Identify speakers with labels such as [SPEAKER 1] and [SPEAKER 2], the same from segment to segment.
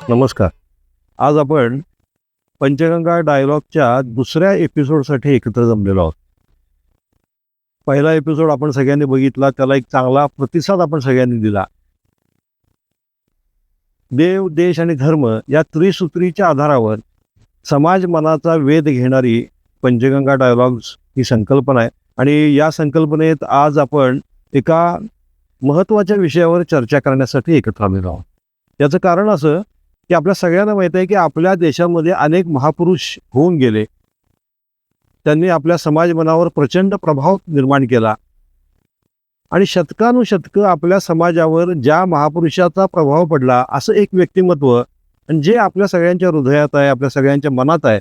[SPEAKER 1] नमस्कार. आज आपण पंचगंगा डायलॉगच्या दुसऱ्या एपिसोडसाठी एकत्र जमलेलो आहोत. पहिला एपिसोड आपण सगळ्यांनी बघितला, त्याला एक चांगला प्रतिसाद आपण सगळ्यांनी दिला. देव, देश आणि धर्म या त्रिसूत्रीच्या आधारावर समाज मनाचा वेध घेणारी पंचगंगा डायलॉग्स ही संकल्पना आहे आणि या संकल्पनेत आज आपण एका महत्त्वाच्या विषयावर चर्चा करण्यासाठी एकत्र आलेलो आहोत. याचं कारण असं की आपल्या सगळ्यांना माहीत आहे की आपल्या देशामध्ये अनेक महापुरुष होऊन गेले. त्यांनी आपल्या समाज मनावर प्रचंड प्रभाव निर्माण केला आणि शतकानुशतकं आपल्या समाजावर ज्या महापुरुषाचा प्रभाव पडला असं एक व्यक्तिमत्व आणि जे आपल्या सगळ्यांच्या हृदयात आहे, आपल्या सगळ्यांच्या मनात आहे,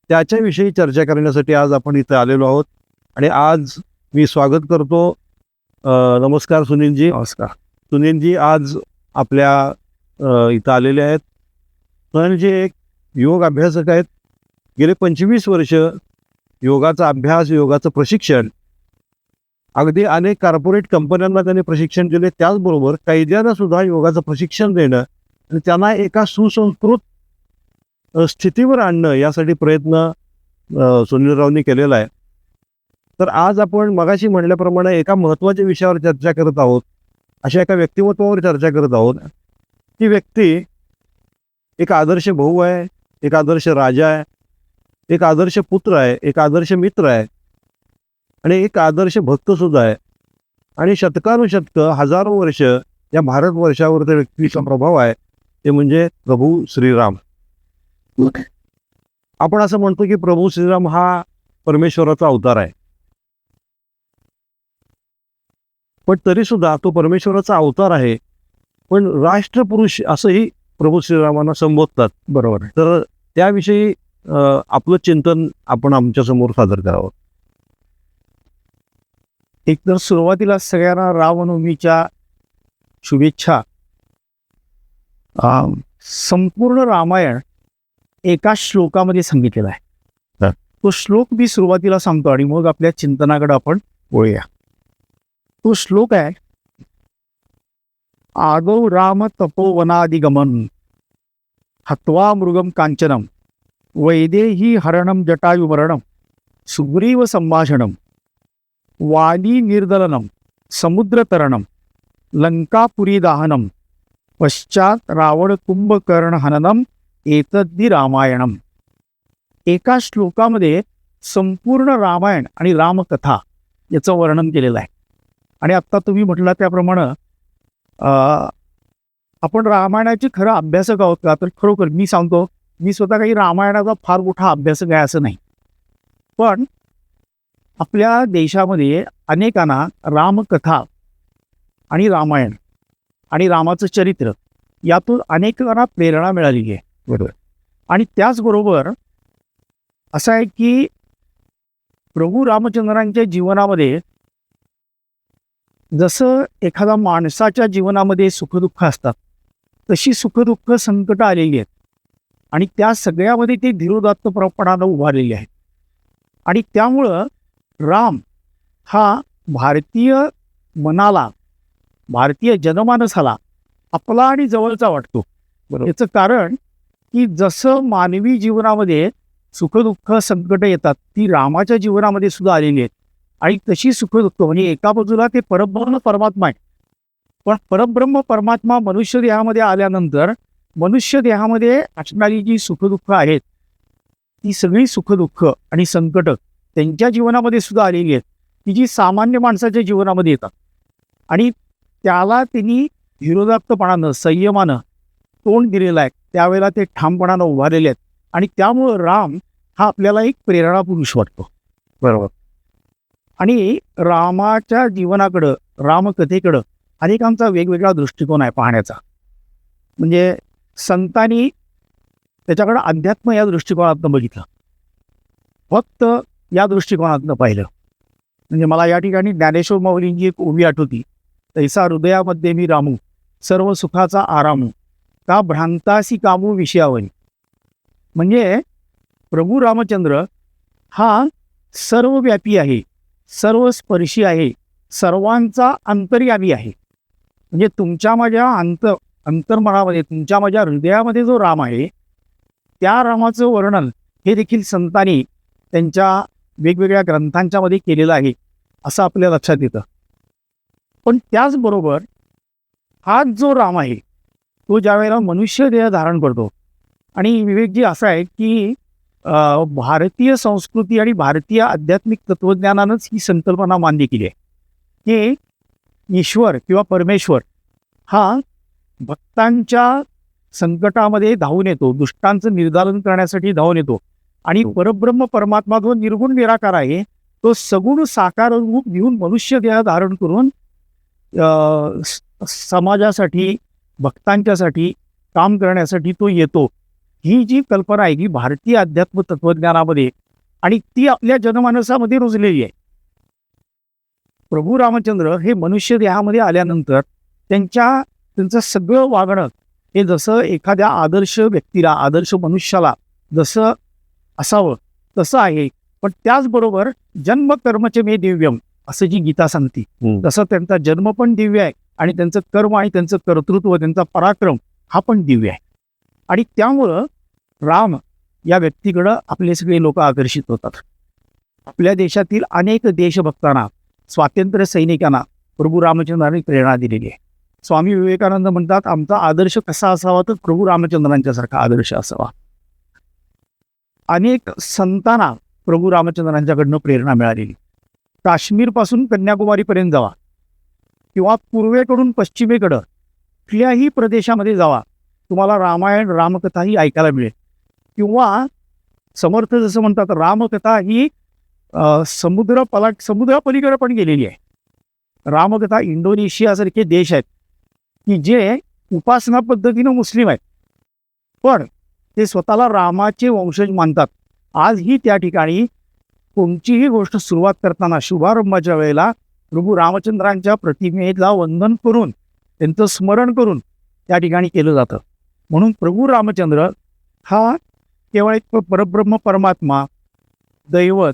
[SPEAKER 1] त्याच्याविषयी चर्चा करण्यासाठी आज आपण इथं आलेलो आहोत. आणि आज मी स्वागत करतो. नमस्कार सुनीलजी.
[SPEAKER 2] नमस्कार.
[SPEAKER 1] सुनीलजी आज आपल्या इथं आलेले आहेत. सुनीलजी एक योग अभ्यासक आहेत. गेले 25 वर्ष योगाचा अभ्यास, योगाचं प्रशिक्षण, अगदी अनेक कॉर्पोरेट कंपन्यांना त्यांनी प्रशिक्षण दिले. त्याचबरोबर कैद्यांना सुद्धा योगाचं प्रशिक्षण देणं आणि त्यांना एका सुसंस्कृत स्थितीवर आणणं यासाठी प्रयत्न सुनीलरावनी केलेला आहे. तर आज आपण मगाशी म्हणल्याप्रमाणे एका महत्त्वाच्या विषयावर चर्चा करत आहोत. अशा एका व्यक्तिमत्वावर चर्चा करत आहोत. ती व्यक्ती एक आदर्श भाऊ आहे, एक आदर्श राजा आहे, एक आदर्श पुत्र आहे, एक आदर्श मित्र आहे आणि एक आदर्श भक्तसुद्धा आहे. आणि शतकानुशतकं हजारो वर्ष या भारतवर्षावर त्या व्यक्तीचा प्रभाव आहे, ते म्हणजे प्रभू श्रीराम. आपण असं म्हणतो की प्रभू श्रीराम हा परमेश्वराचा अवतार आहे, पण तरीसुद्धा तो परमेश्वराचा अवतार आहे, पण राष्ट्रपुरुष असंही प्रभू श्रीरामांना संबोधतात.
[SPEAKER 2] बरोबर आहे.
[SPEAKER 1] तर त्याविषयी आपलं चिंतन आपण आमच्यासमोर सादर करावं.
[SPEAKER 2] एक तर सुरुवातीला सगळ्यांना रामनवमीच्या शुभेच्छा. संपूर्ण रामायण एका श्लोकामध्ये सांगितलेला आहे. तो श्लोक मी सुरुवातीला सांगतो आणि मग आपल्या चिंतनाकडे आपण वळूया. तो श्लोक आहे, आदौ राम तपोवनादिगमन हत्वा मृगम कांचनम वैदेही हरणम जटायुमरणम सुग्रीव संभाषणम वाली निर्दलनम समुद्रतरणम लंकापुरी दाहनम पश्चात रावण कुंभकर्ण हननम एतद्दि रामायणम. एका श्लोकामध्ये संपूर्ण रामायण आणि रामकथा याचं वर्णन केलेलं आहे. आणि आत्ता तुम्ही म्हटला त्याप्रमाणे आपण रामायणाचे खरं अभ्यासक आहोत का, तर खरोखर मी सांगतो, मी स्वतः काही रामायणाचा फार मोठा अभ्यासक आहे असं नाही. पण आपल्या देशामध्ये अनेकांना रामकथा आणि रामायण आणि रामाचं चरित्र यातून अनेकांना प्रेरणा मिळालेली आहे.
[SPEAKER 1] बरोबर.
[SPEAKER 2] आणि त्याचबरोबर असं आहे की प्रभू रामचंद्रांच्या जीवनामध्ये जसं एखाद्या माणसाच्या जीवनामध्ये सुखदुःख असतात, तशी सुखदुःख संकट आलेली आहेत आणि त्या सगळ्यामध्ये ते धीरोदात्तपणानं उभारलेले आहेत. आणि त्यामुळं राम हा भारतीय मनाला, भारतीय जनमानसाला आपला आणि जवळचा वाटतो.
[SPEAKER 1] बरोबर.
[SPEAKER 2] याचं कारण की जसं मानवी जीवनामध्ये सुखदुःख संकट येतात, ती रामाच्या जीवनामध्ये सुद्धा आलेली आहेत. आणि तशी सुखदुःख म्हणजे एका बाजूला ते परब्रह्म परमात्मा आहे, पण परब्रह्म परमात्मा मनुष्य देहामध्ये आल्यानंतर मनुष्य देहामध्ये असणारी जी सुखदुःख आहेत, ती सगळी सुखदुःख आणि संकट त्यांच्या जीवनामध्ये सुद्धा आलेली आहेत, ती जी सामान्य माणसाच्या जीवनामध्ये येतात. आणि त्याला त्यांनी धीरोदात्तपणानं, संयमानं तोंड दिलेलं आहे. त्यावेळेला ते ठामपणानं उभारलेले आहेत. आणि त्यामुळं राम हा आपल्याला एक प्रेरणा पुरुष वाटतो.
[SPEAKER 1] बरोबर.
[SPEAKER 2] आणि रामाच्या जीवनाकडं, रामकथेकडं अनेकांचा वेगवेगळा दृष्टिकोन आहे पाहण्याचा. म्हणजे संतांनी त्याच्याकडं अध्यात्म या दृष्टिकोनातनं बघितलं, फक्त या दृष्टिकोनातनं पाहिलं. म्हणजे मला या ठिकाणी ज्ञानेश्वर माऊलींची एक ओवी आठवती, तैसा हृदयामध्ये मी रामू सर्व सुखाचा आरामू का भ्रांतासी कामू विषयावरी. म्हणजे प्रभू रामचंद्र हा सर्वव्यापी आहे, सर्वस्पर्शी आहे, सर्वांचा अंतर्यामी आहे. म्हणजे तुमच्या माझ्या अंतर्मनामध्ये तुमच्या माझ्या हृदयामध्ये जो राम आहे त्या रामाचं वर्णन हे देखील संतांनी त्यांच्या वेगवेगळ्या ग्रंथांच्या मध्ये केलेलं आहे असं आपल्या लक्षात येतं. पण त्याचबरोबर हा जो राम आहे तो ज्यावेळेला मनुष्य देह धारण करतो आणि विवेकजी असं आहे की भारतीय संस्कृती आणि भारतीय आध्यात्मिक तत्त्वज्ञानानंच ही संकल्पना मान्य केली आहे की ईश्वर किंवा परमेश्वर हा भक्तांच्या संकटामध्ये धावून येतो, दुष्टांचं निर्धारण करण्यासाठी धावून येतो आणि परब्रह्म परमात्मा जो निर्गुण निराकार आहे तो सगुण साकार रूप घेऊन मनुष्य देह धारण करून समाजासाठी भक्तांच्यासाठी काम करण्यासाठी तो येतो. ही जी कल्पना आहे ही भारतीय अध्यात्म तत्वज्ञानामध्ये आणि ती आपल्या जनमानसामध्ये रुजलेली आहे. प्रभू रामचंद्र हे मनुष्य देहामध्ये आल्यानंतर त्यांचं सगळं वागणं हे जसं एखाद्या आदर्श व्यक्तीला आदर्श मनुष्याला जसं असावं तसं आहे. पण त्याचबरोबर जन्म कर्मचे मे दिव्यम असं जी गीता सांगते तसं त्यांचा जन्म पण दिव्य आहे आणि त्यांचं कर्म आणि त्यांचं कर्तृत्व त्यांचा पराक्रम हा पण दिव्य आहे. आणि त्यामुळं राम या व्यक्तीकडं आपले सगळे लोक आकर्षित होतात. आपल्या देशातील अनेक देशभक्तांना स्वातंत्र्य सैनिकांना प्रभू रामचंद्रांनी प्रेरणा दिलेली आहे. स्वामी विवेकानंद म्हणतात आमचा आदर्श कसा असावा तर प्रभू रामचंद्रांच्यासारखा आदर्श असावा. अनेक संतांना प्रभू रामचंद्रांच्याकडनं प्रेरणा मिळालेली. काश्मीरपासून कन्याकुमारीपर्यंत जावा किंवा पूर्वेकडून पश्चिमेकडं कुठल्याही प्रदेशामध्ये जावा तुम्हाला रामायण रामकथा ही ऐकायला मिळेल. किंवा समर्थ जसं म्हणतात रामकथा ही समुद्रापलीकडे पण गेलेली आहे. रामकथा इंडोनेशियासारखे देश आहेत की जे उपासना पद्धतीनं मुस्लिम आहेत पण ते स्वतःला रामाचे वंशज मानतात. आजही त्या ठिकाणी कोणतीही गोष्ट सुरुवात करताना शुभारंभाच्या वेळेला प्रभू रामचंद्रांच्या प्रतिमेला वंदन करून त्यांचं स्मरण करून त्या ठिकाणी केलं जातं. म्हणून प्रभू रामचंद्र हा केवळ एक परब्रह्म परमात्मा दैवत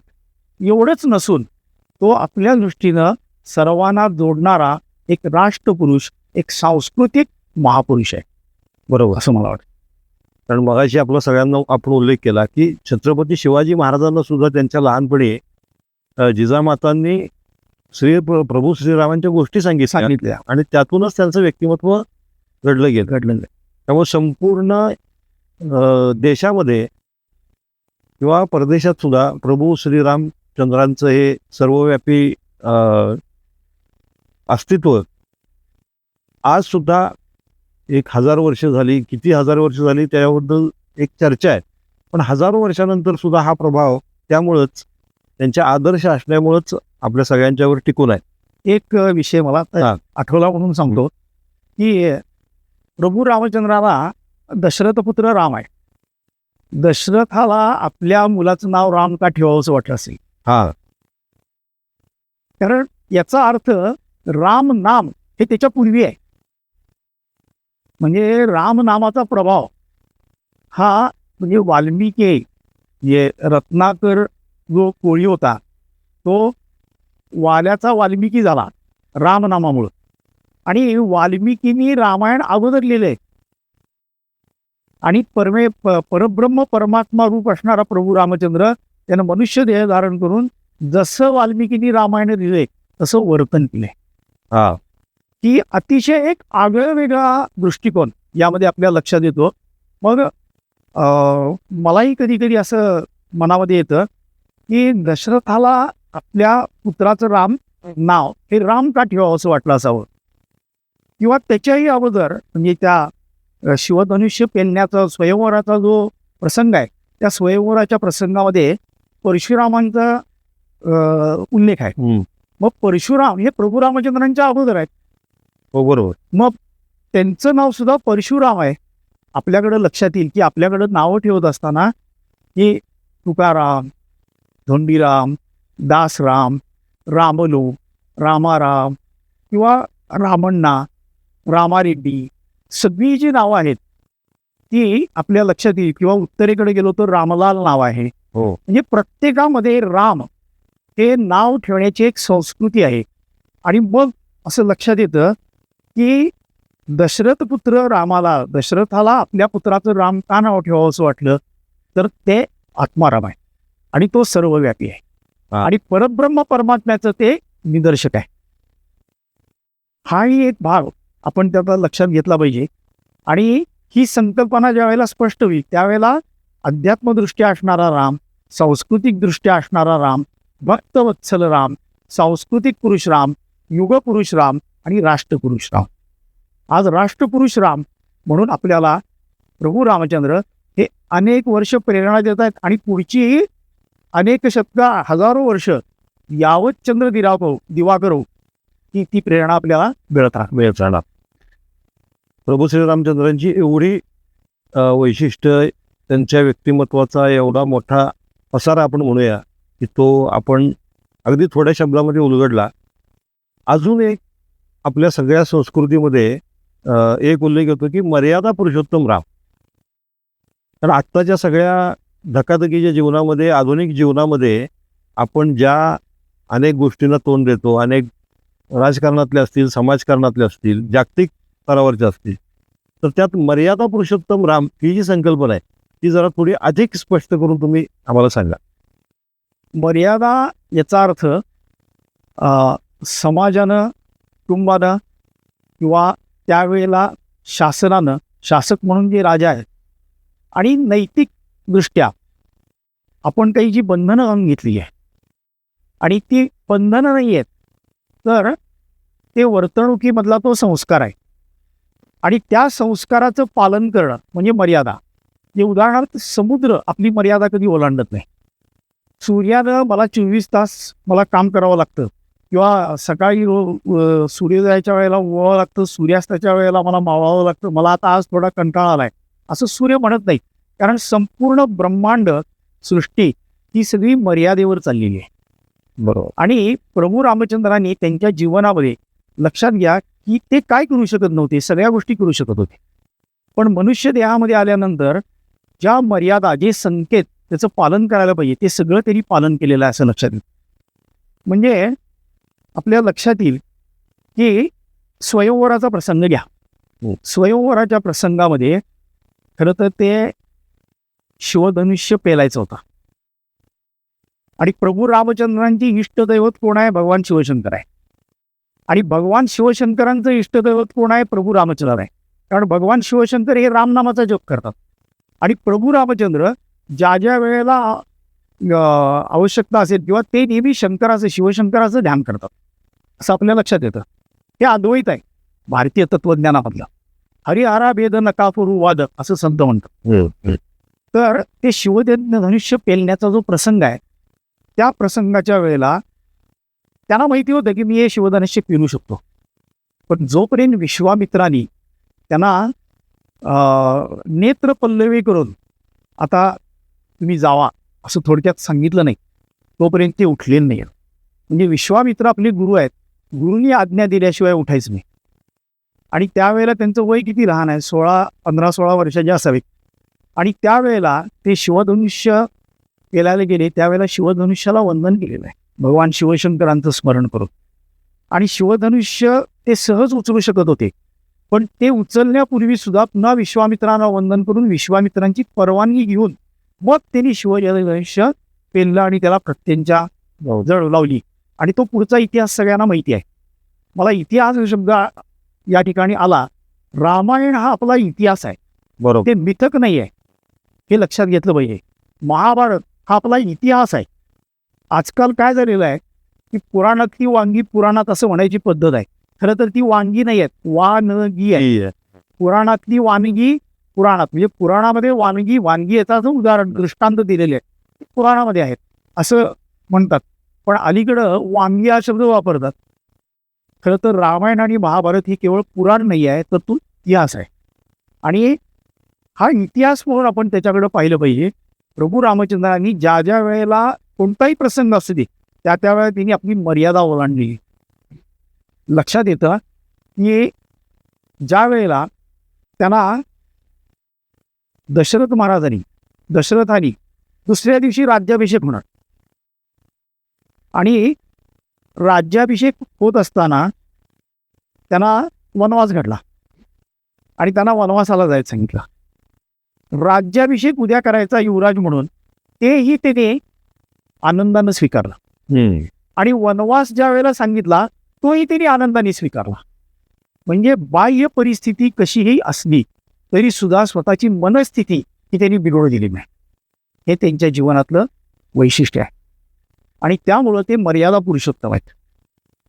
[SPEAKER 2] एवढंच नसून तो आपल्या दृष्टीनं सर्वांना जोडणारा एक राष्ट्रपुरुष एक सांस्कृतिक महापुरुष आहे.
[SPEAKER 1] बरोबर
[SPEAKER 2] असं मला वाटतं.
[SPEAKER 1] कारण मगाशी आपला सगळ्यांना आपण उल्लेख केला की छत्रपती शिवाजी महाराजांना सुद्धा त्यांच्या लहानपणी जिजामातांनी प्रभू श्रीरामांच्या गोष्टी सांगितल्या आणि त्यातूनच त्यांचं व्यक्तिमत्व घडलं. त्यामुळे संपूर्ण देशामध्ये किंवा परदेशात सुद्धा प्रभू श्रीरामचंद्रांचं हे सर्वव्यापी अस्तित्व आज सुद्धा 1000 वर्ष झाली किती हजार वर्ष झाली त्याबद्दल एक चर्चा आहे. पण हजारो वर्षानंतर सुद्धा हा प्रभाव त्यामुळंच त्यांच्या आदर्श असल्यामुळंच आपल्या सगळ्यांच्यावर टिकून आहे.
[SPEAKER 2] एक विषय मला आठवला म्हणून सांगतो की प्रभू रामचंद्राला दशरथपुत्र राम आहे. दशरथाला आपल्या मुलाचं नाव राम का ठेवावं असं वाटलं असेल. कारण याचा अर्थ राम नाम हे त्याच्या पूर्वी आहे. म्हणजे राम नामाचा प्रभाव हा म्हणजे वाल्मिकी जे रत्नाकर जो कोळी होता तो वाल्याचा वाल्मिकी झाला रामनामामुळं. आणि वाल्मिकींनी रामायण अगोदर लिहिलंय आणि परब्रह्म परमात्मा रूप असणारा प्रभू रामचंद्र त्यानं मनुष्य देह धारण करून जसं वाल्मिकींनी रामायण लिहिलंय तसं वर्तन केलंय. की अतिशय एक आगळा वेगळा दृष्टिकोन यामध्ये आपल्या लक्षात येतो. मग मलाही कधी कधी असं मनामध्ये येतं की दशरथाला आपल्या पुत्राचं राम नाव हे राम का ठेवावं असं वाटलं असावं. किंवा त्याच्याही अगोदर म्हणजे त्या शिवधनुष्य पेलण्याचा स्वयंवराचा जो प्रसंग आहे त्या स्वयंवराच्या प्रसंगामध्ये परशुरामांचा उल्लेख आहे. मग परशुराम हे प्रभू रामचंद्रांच्या अगोदर आहेत.
[SPEAKER 1] हो बरोबर.
[SPEAKER 2] मग त्यांचं नाव सुद्धा परशुराम आहे. आपल्याकडं लक्षात येईल की आपल्याकडं नावं ठेवत असताना की तुकाराम, धोंडीराम, दासराम, रामलू, रामाराम किंवा रामण्णा, रामारेड्डी सगळी जी नावं आहेत ती आपल्या लक्षात येईल. किंवा उत्तरेकडे गेलो तर रामलाल नाव आहे. म्हणजे प्रत्येकामध्ये राम हे नाव ठेवण्याची एक संस्कृती आहे. आणि मग असं लक्षात येतं की दशरथ पुत्र रामाला, दशरथाला आपल्या पुत्राचं राम का नाव ठेवावं असं वाटलं, तर ते आत्माराम आहे आणि तो सर्वव्यापी आहे
[SPEAKER 1] हा.
[SPEAKER 2] आणि परब्रह्म परमात्म्याचं ते निदर्शक आहे. हाही एक भाग आपण त्याचा लक्षात घेतला पाहिजे. आणि ही संकल्पना ज्या वेळेला स्पष्ट होईल त्यावेळेला अध्यात्मदृष्ट्या असणारा राम, सांस्कृतिकदृष्ट्या असणारा राम, भक्तवत्सल राम, सांस्कृतिक पुरुष राम, युगपुरुष राम आणि राष्ट्रपुरुष राम. आज राष्ट्रपुरुष राम म्हणून आपल्याला प्रभू रामचंद्र हे अनेक वर्ष प्रेरणा देत आहेत आणि पुढची अनेक शतक, हजारो वर्ष यावत चंद्र दिवाकरो ती प्रेरणा आपल्याला मिळत राहणार.
[SPEAKER 1] प्रभू श्रीरामचंद्रांची एवढी वैशिष्ट्य, त्यांच्या व्यक्तिमत्वाचा एवढा मोठा पसारा आपण म्हणूया की तो आपण अगदी थोड्या शब्दामध्ये उलगडला. अजून एक आपल्या सगळ्या संस्कृतीमध्ये एक उल्लेख होतो की मर्यादा पुरुषोत्तम राम. कारण आत्ताच्या सगळ्या धकाधकीच्या जीवनामध्ये, आधुनिक जीवनामध्ये आपण ज्या अनेक गोष्टींना तोंड देतो, अनेक राजकारणातले असतील, समाजकारणातले असतील, जागतिक स्तरावरचे असतील, तर त्यात मर्यादा पुरुषोत्तम राम ही जी संकल्पना आहे ती जरा थोडी अधिक स्पष्ट करून तुम्ही आम्हाला सांगा.
[SPEAKER 2] मर्यादा याचा अर्थ समाजानं, कुटुंबानं किंवा त्यावेळेला शासनानं, शासक म्हणून जे राजा आहेत आणि नैतिकदृष्ट्या आपण काही जी बंधनं आणून घेतली आहे आणि ती बंधनं नाही आहेत, तर ते वर्तणुकीमधला तो संस्कार आहे आणि त्या संस्काराचं पालन करणं म्हणजे मर्यादा. जे उदाहरणार्थ समुद्र आपली मर्यादा कधी ओलांडत नाही. सूर्यानं मला 24 तास मला काम करावं लागतं किंवा सकाळी सूर्योदयाच्या वेळेला उगवावं लागतं, सूर्यास्ताच्या वेळेला मला मावळावं लागतं, मला आता आज थोडा कंटाळा आला आहे असं सूर्य म्हणत नाही. कारण संपूर्ण ब्रह्मांड सृष्टी ही सगळी मर्यादेवर चाललेली आहे.
[SPEAKER 1] बरोबर.
[SPEAKER 2] आणि प्रभू रामचंद्रांनी त्यांच्या जीवनामध्ये लक्षात घ्या की ते काय करू शकत नव्हते, सगळ्या गोष्टी करू शकत होते, पण मनुष्य देहामध्ये आल्यानंतर ज्या मर्यादा, जे संकेत त्याचं पालन करायला पाहिजे ते सगळं त्यांनी पालन केलेलं आहे असं लक्षात येईल. म्हणजे आपल्या लक्षात येईल की स्वयंवराचा प्रसंग घ्या. स्वयंवराच्या प्रसंगामध्ये खरं तर ते शिवधनुष्य पेलायचं होतं आणि प्रभू रामचंद्रांची इष्टदैवत कोण आहे? भगवान शिवशंकर आहे. आणि भगवान शिवशंकरांचं इष्टदैवत कोण आहे? प्रभू रामचंद्र आहे. कारण भगवान शिवशंकर हे रामनामाचा जप करतात आणि प्रभू रामचंद्र ज्या ज्या वेळेला आवश्यकता असेल किंवा ते नेहमी शंकराचं, शिवशंकराचं ध्यान करतात असं आपल्या लक्षात येतं. हे अद्वैत आहे भारतीय तत्त्वज्ञानामधलं. हरिहरा भेद नकाफुरू वाद असं संत म्हणतात. तर ते शिवधनुष्य पेलण्याचा जो प्रसंग आहे त्या प्रसंगाच्या वेळेला त्यांना माहिती होतं की मी हे शिवधनुष्य पेलू शकतो, पण जोपर्यंत विश्वामित्रांनी त्यांना नेत्र पल्लवी करून आता तुम्ही जावा असं थोडक्यात सांगितलं नाही तोपर्यंत ते उठलेले नाही. म्हणजे विश्वामित्र आपले गुरु आहेत, गुरुंनी आज्ञा दिल्याशिवाय उठायचं नाही. आणि त्यावेळेला त्यांचं वय किती लहान आहे, 15-16 वर्षाचे असावे. आणि त्यावेळेला ते शिवधनुष्य पेलायला गेले, त्यावेळेला शिवधनुष्याला वंदन केलेलं आहे भगवान शिवशंकरांचं स्मरण करून. आणि शिवधनुष्य ते सहज उचलू शकत होते, पण ते उचलण्यापूर्वी सुद्धा पुन्हा विश्वामित्रांना वंदन करून विश्वामित्रांची परवानगी घेऊन मग त्यांनी शिवधनुष्य पेललं आणि त्याला प्रत्यंच्या जळ लावली. आणि तो पुढचा इतिहास सगळ्यांना माहिती आहे. मला इतिहास हा शब्द या ठिकाणी आला. रामायण हा आपला इतिहास आहे,
[SPEAKER 1] बरोबर.
[SPEAKER 2] ते मिथक नाही आहे, हे लक्षात घेतलं पाहिजे. महाभारत हा आपला इतिहास आहे. आजकाल काय झालेलं आहे की पुराणातली वांगी पुराणात असं म्हणायची पद्धत आहे. खरं तर ती वांगी नाही आहेत, वानगी आहे. पुराणातली वानगी पुराणात, म्हणजे पुराणामध्ये वानगी याचं उदाहरण, दृष्टांत दिलेले आहे पुराणामध्ये आहेत असं म्हणतात. पण अलीकडं वांगी हा शब्द वापरतात. खरं तर रामायण आणि महाभारत ही केवळ पुराण नाही आहे, तर तो इतिहास आहे. आणि हा इतिहास म्हणून आपण त्याच्याकडे पाहिलं पाहिजे. प्रभू रामचंद्रांनी ज्या ज्या वेळेला कोणताही प्रसंग असू दे त्या वेळेला त्यांनी आपली मर्यादा ओलांडली. लक्षात येतं की ज्या वेळेला त्यांना दशरथानी दुसऱ्या दिवशी राज्याभिषेक होणार आणि राज्याभिषेक होत असताना त्यांना वनवास घडला. आणि त्यांना वनवासाला जायचं सांगितलं. राज्याभिषेक उद्या करायचा युवराज म्हणून तेही त्याने आनंदानं स्वीकारलं. आणि वनवास ज्या वेळेला सांगितला तोही त्यांनी आनंदाने स्वीकारला. म्हणजे बाह्य परिस्थिती कशीही असली तरी सुद्धा स्वतःची मनस्थिती ही त्यांनी बिघडू दिली नाही. हे त्यांच्या जीवनातलं वैशिष्ट्य आहे आणि त्यामुळं ते मर्यादा पुरुषोत्तम आहेत.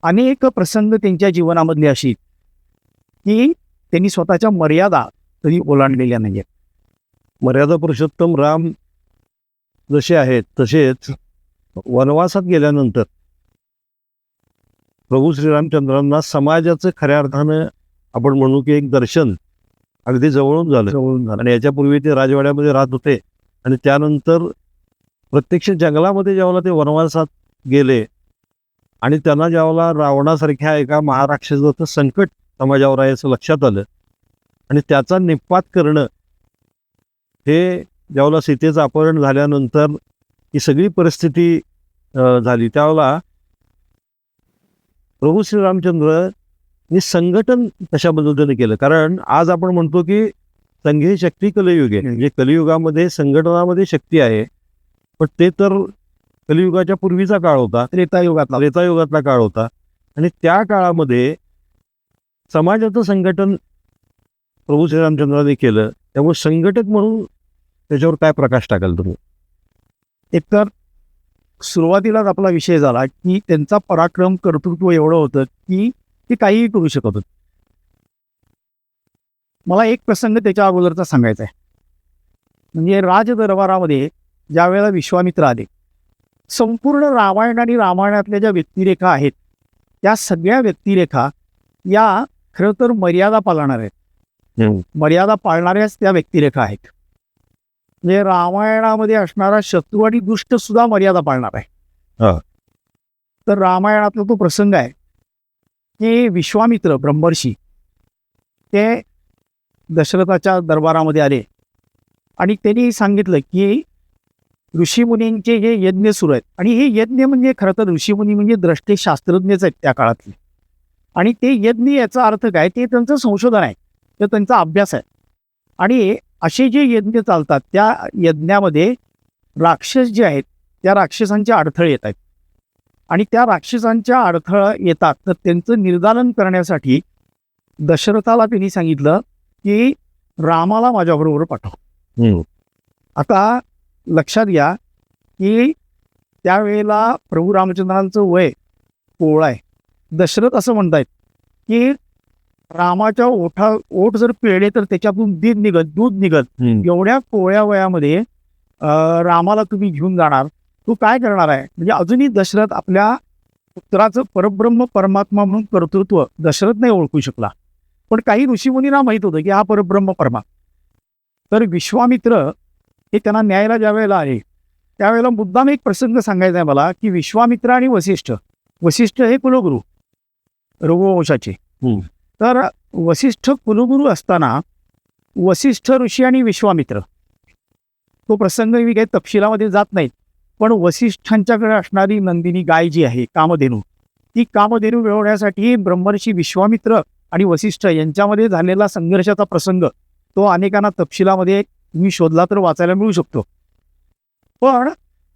[SPEAKER 2] अनेक प्रसंग त्यांच्या जीवनामधले अशी की त्यांनी स्वतःच्या मर्यादा कधी ओलांडलेल्या नाही आहेत.
[SPEAKER 1] मर्यादा पुरुषोत्तम राम जसे आहेत तसेच वनवासात गेल्यानंतर प्रभू श्रीरामचंद्रांना समाजाचं खऱ्या अर्थानं आपण म्हणू की एक दर्शन अगदी जवळून झालं. आणि याच्यापूर्वी ते राजवाड्यामध्ये राहत होते आणि त्यानंतर प्रत्यक्ष जंगलामध्ये ज्यावेळेला ते वनवासात गेले आणि त्यांना ज्यावेळेला रावणासारख्या एका महाराक्षसाचं संकट समाजावर आहे असं लक्षात आलं आणि त्याचा निपात करणं हे ज्यावेळेला सीतेचं अपहरण झाल्यानंतर ही सगळी परिस्थिती झाली त्यावेळेला प्रभू श्रीरामचंद्र संघटन कशा पद्धतीने केलं. कारण आज आपण म्हणतो की संघे शक्ती कलियुग आहे, म्हणजे कलियुगामध्ये संघटनामध्ये शक्ती आहे, पण ते तर कलियुगाच्या पूर्वीचा काळ होता, त्रेतायुगातला काळ होता. आणि त्या काळामध्ये समाजाचं संघटन प्रभू श्रीरामचंद्रांनी केलं. त्यामुळे संघटक म्हणून त्याच्यावर काय प्रकाश टाकाल तुम्ही?
[SPEAKER 2] एकतर सुरुवातीलाच आपला विषय झाला की त्यांचा पराक्रम कर्तृत्व एवढं होतं की ते काहीही करू शकत होते. मला एक प्रसंग त्याच्या अगोदरचा सांगायचा आहे. म्हणजे राजदरबारामध्ये ज्या वेळेला विश्वामित्र आले, संपूर्ण रामायण आणि रामायणातल्या ज्या व्यक्तिरेखा आहेत त्या सगळ्या व्यक्तिरेखा या खरं तर मर्यादा पाळणार आहेत. मर्यादा पाळणाऱ्याच त्या व्यक्तिरेखा आहेत. म्हणजे रामायणामध्ये असणारा शत्रू आणि दुष्ट सुद्धा मर्यादा पाळणार आहे. तर रामायणातला तो प्रसंग आहे की विश्वामित्र ब्रह्मर्षी ते दशरथाच्या दरबारामध्ये आले आणि त्यांनी सांगितलं की ऋषीमुनींचे हे यज्ञ सुरू आहेत. आणि हे यज्ञ म्हणजे खरं तर ऋषीमुनी म्हणजे द्रष्टे शास्त्रज्ञच आहेत त्या काळातले. आणि ते यज्ञ याचा अर्थ काय, ते त्यांचं संशोधन आहे, ते त्यांचा अभ्यास आहे. आणि असे जे यज्ञ चालतात त्या यज्ञामध्ये राक्षस जे आहेत त्या राक्षसांचे अडथळे येत आहेत. आणि त्या राक्षसांच्या अडथळा येतात तर त्यांचं निर्दालन करण्यासाठी दशरथाला त्यांनी सांगितलं की रामाला माझ्याबरोबर पाठव. आता लक्षात घ्या की त्यावेळेला प्रभू रामचंद्रांचं वय कोवळं आहे. दशरथ असं म्हणतायत की रामाच्या ओठ जर पिळले तर त्याच्यातून दूध निघत एवढ्या कोवळ्या वयामध्ये रामाला तुम्ही घेऊन जाणार, तू काय करणार आहे. म्हणजे अजूनही दशरथ आपल्या पुत्राचं परब्रह्म परमात्मा म्हणून कर्तृत्व दशरथ नाही ओळखू शकला, पण काही ऋषीमुनींना माहीत होतं की हा परब्रह्म परमात्मा. तर विश्वामित्र हे त्यांना न्यायला ज्या वेळेला आले त्यावेळेला मुद्दाम एक प्रसंग सांगायचा आहे मला की विश्वामित्र आणि वसिष्ठ हे कुलगुरू रघुवंशाचे. तर वसिष्ठ कुलगुरू असताना वसिष्ठ ऋषी आणि विश्वामित्र, तो प्रसंग मी काही तपशिलामध्ये जात नाहीत, पण वसिष्ठांच्याकडे असणारी नंदिनी गाय जी आहे कामधेनू, ती कामधेनू मिळवण्यासाठी ब्रह्मर्षी विश्वामित्र आणि वसिष्ठ यांच्यामध्ये झालेला संघर्षाचा प्रसंग तो अनेकांना तपशिलामध्ये तुम्ही शोधला तर वाचायला मिळू शकतो. पण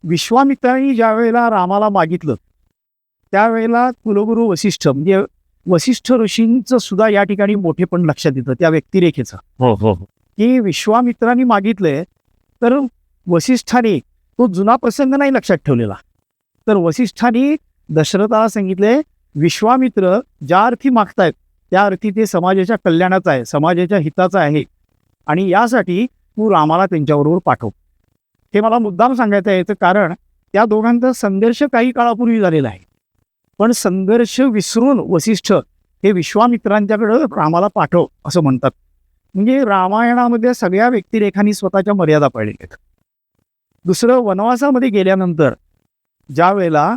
[SPEAKER 2] विश्वामित्रांनी ज्या वेळेला रामाला मागितलं त्यावेळेला कुलगुरू वसिष्ठ म्हणजे वसिष्ठ ऋषींचं सुद्धा या ठिकाणी मोठेपण लक्षात येतं त्या व्यक्तिरेखेचं. की विश्वामित्रांनी मागितलंय तर वसिष्ठाने तो जुना प्रसंग नाही लक्षात ठेवलेला. तर वसिष्ठाने दशरथाला सांगितले विश्वामित्र ज्या अर्थी मागतायत त्या अर्थी ते समाजाच्या कल्याणाचा आहे, समाजाच्या हिताचा आहे, आणि यासाठी तू रामाला त्यांच्याबरोबर पाठव. हे मला मुद्दाम सांगायचं आहे याचं कारण त्या दोघांचा संघर्ष काही काळापूर्वी झालेला आहे, पण संघर्ष विसरून वसिष्ठ हे विश्वामित्रांच्याकडं रामाला पाठव असं म्हणतात. म्हणजे रामायणामध्ये सगळ्या व्यक्तिरेखांनी स्वतःच्या मर्यादा पाळलेल्या आहेत. दुसरं, वनवासामध्ये गेल्यानंतर ज्या वेळेला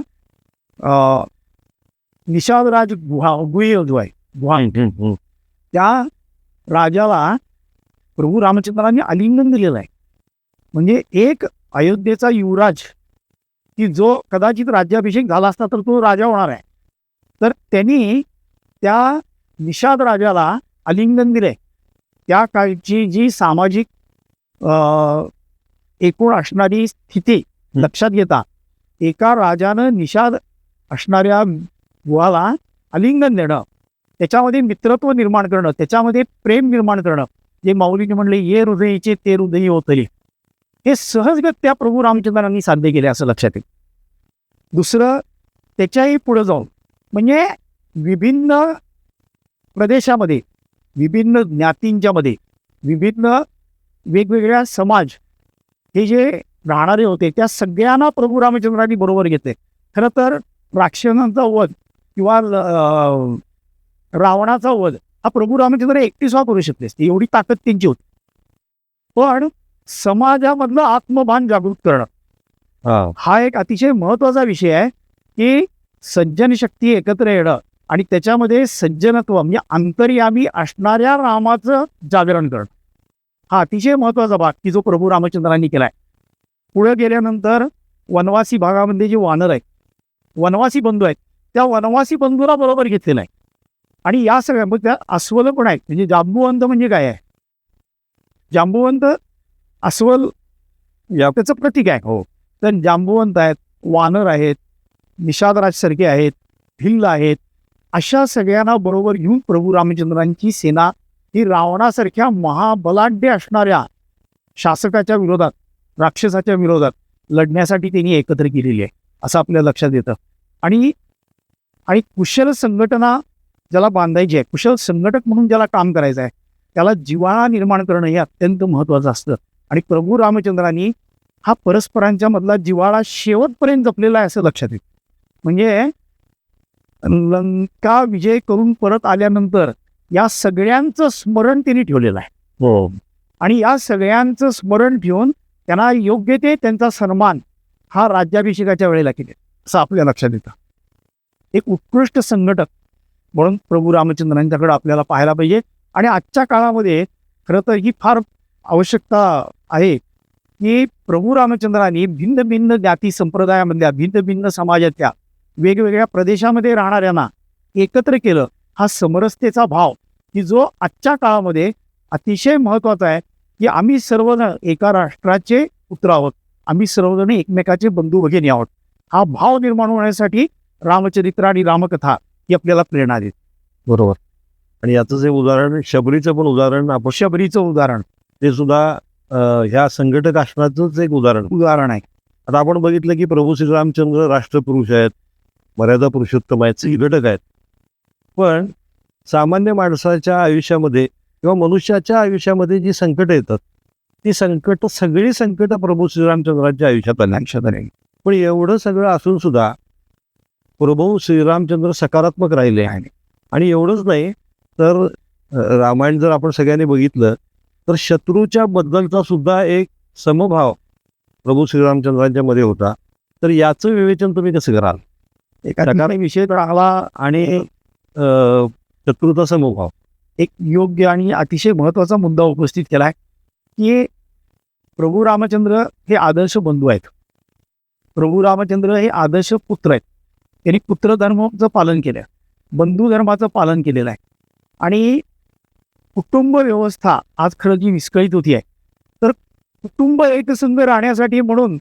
[SPEAKER 2] निषादराज गुहे जो आहे त्या राजाला प्रभू रामचंद्रांनी आलिंगन दिलेलं आहे. म्हणजे एक अयोध्येचा युवराज की जो कदाचित राज्याभिषेक झाला असता तर तो राजा होणार आहे, तर त्यांनी त्या निषाद राजाला आलिंगन दिले त्या काळची जी सामाजिक एकूण असणारी स्थिती लक्षात घेता एका राजानं निषाद असणाऱ्या गुहाला आलिंगन देणं, त्याच्यामध्ये मित्रत्व निर्माण करणं, त्याच्यामध्ये प्रेम निर्माण करणं, जे माऊलीने म्हणले ये हृदयीचे ते हृदयी होतले, हे सहजगत्या प्रभू रामचंद्रांनी साध्य केले असं लक्षात येईल. दुसरं त्याच्याही पुढे जाऊन म्हणजे विभिन्न प्रदेशामध्ये, विभिन्न ज्ञातींच्या मध्ये, विभिन्न वेगवेगळ्या समाज हे जे राहणारे होते त्या सगळ्यांना प्रभू रामचंद्रांनी बरोबर घेतले. खरं तर राक्षसांचा वध किंवा रावणाचा वध हा प्रभू रामचंद्र एकटी स्वतः करू शकले असते, एवढी ताकद त्यांची होती. पण समाजामधलं आत्मभान जागृत करणं हा एक अतिशय महत्त्वाचा विषय आहे की सज्जन शक्ती एकत्र येणं आणि त्याच्यामध्ये सज्जनत्व म्हणजे अंतर्यामी असणाऱ्या रामाचं जागरण करणं हा अतिशय महत्त्वाचा भाग की जो प्रभू रामचंद्रांनी केलाय. पुढे गेल्यानंतर वनवासी भागामध्ये जे वानर आहेत, वनवासी बंधू आहेत, त्या वनवासी बंधूला बरोबर घेतलेला आहे. आणि या सगळ्या मग त्या अस्वल पण आहेत. म्हणजे जांबुवंत म्हणजे काय आहे? जांबुवंत अस्वल या त्याचं प्रतीक आहे. हो, तर जांबुवंत आहेत, वानर आहेत, निषादराजसारखे आहेत, भिल्ल आहेत, अशा सगळ्यांना बरोबर घेऊन प्रभू रामचंद्रांची सेना ही रावणासारख्या महाबलाढ्य असणाऱ्या शासकाच्या विरोधात, राक्षसाच्या विरोधात लढण्यासाठी त्यांनी एकत्र केलेली आहे असं आपल्या लक्षात येतं. आणि कुशल संघटना ज्याला बांधायची आहे, कुशल संघटक म्हणून ज्याला काम करायचं आहे, त्याला जिव्हाळा निर्माण करणं हे अत्यंत महत्त्वाचं असतं. आणि प्रभू रामचंद्रांनी हा परस्परांच्या मधला जिव्हाळा शेवटपर्यंत जपलेला आहे असं लक्षात येतं. म्हणजे लंका विजय करून परत आल्यानंतर या सगळ्यांचं स्मरण त्यांनी ठेवलेलं आहे.
[SPEAKER 1] हो,
[SPEAKER 2] आणि या सगळ्यांचं स्मरण ठेवून त्यांना योग्य ते त्यांचा सन्मान हा राज्याभिषेकाच्या वेळेला केले असं आपल्या लक्षात येतं. एक उत्कृष्ट संघटक म्हणून प्रभू रामचंद्रांच्याकडे आपल्याला पाहायला पाहिजे. आणि आजच्या काळामध्ये खरं तर ही फार आवश्यकता आहे की प्रभू रामचंद्रांनी भिन्न भिन्न जाती संप्रदायामधल्या, भिन्न भिन्न समाजातल्या, वेगवेगळ्या प्रदेशामध्ये राहणाऱ्यांना एकत्र केलं. हा समरसतेचा भाव की जो आजच्या काळामध्ये अतिशय महत्त्वाचा आहे की आम्ही सर्वजण एका राष्ट्राचे पुत्र आहोत, आम्ही सर्वजण एकमेकाचे बंधू भगिनी आहोत. हा भाव निर्माण होण्यासाठी रामचरित्र आणि रामकथा ही आपल्याला प्रेरणा देते.
[SPEAKER 1] बरोबर. आणि याचं जे उदाहरण शबरीचं पण उदाहरण आपण
[SPEAKER 2] शबरीचं उदाहरण
[SPEAKER 1] ते सुद्धा ह्या संघटक असण्याचंच एक उदाहरण
[SPEAKER 2] आहे.
[SPEAKER 1] आता आपण बघितलं की प्रभू श्रीरामचंद्र राष्ट्रपुरुष आहेत, मर्यादा पुरुषोत्तम आहेत, संघटक आहेत. पण सामान्य माणसाच्या आयुष्यामध्ये किंवा मनुष्याच्या आयुष्यामध्ये जी संकटं येतात ती सगळी संकट प्रभू श्रीरामचंद्रांच्या आयुष्यात आली. पण एवढं सगळं असून सुद्धा प्रभू श्रीरामचंद्र सकारात्मक राहिले आहे. आणि एवढंच नाही तर रामायण जर आपण सगळ्यांनी बघितलं तर शत्रूच्या बद्दलचा सुद्धा एक समभाव प्रभू श्रीरामचंद्रांच्या मध्ये होता. तर याचं विवेचन तुम्ही कसं कराल?
[SPEAKER 2] एका विषय चांगला आणि
[SPEAKER 1] शत्रूचा समभाव
[SPEAKER 2] एक योग्य आणि अतिशय महत्त्वाचा मुद्दा उपस्थित केला आहे की प्रभू रामचंद्र हे आदर्श बंधू आहेत. प्रभू रामचंद्र हे आदर्श पुत्र आहेत. त्यांनी पुत्रधर्माचं पालन केलं, बंधू धर्माचं पालन केलेलं आहे. आणि कुटुंब व्यवस्था आज खरं जी विस्कळीत होती आहे, तर कुटुंब एकसंघ राहण्यासाठी म्हणून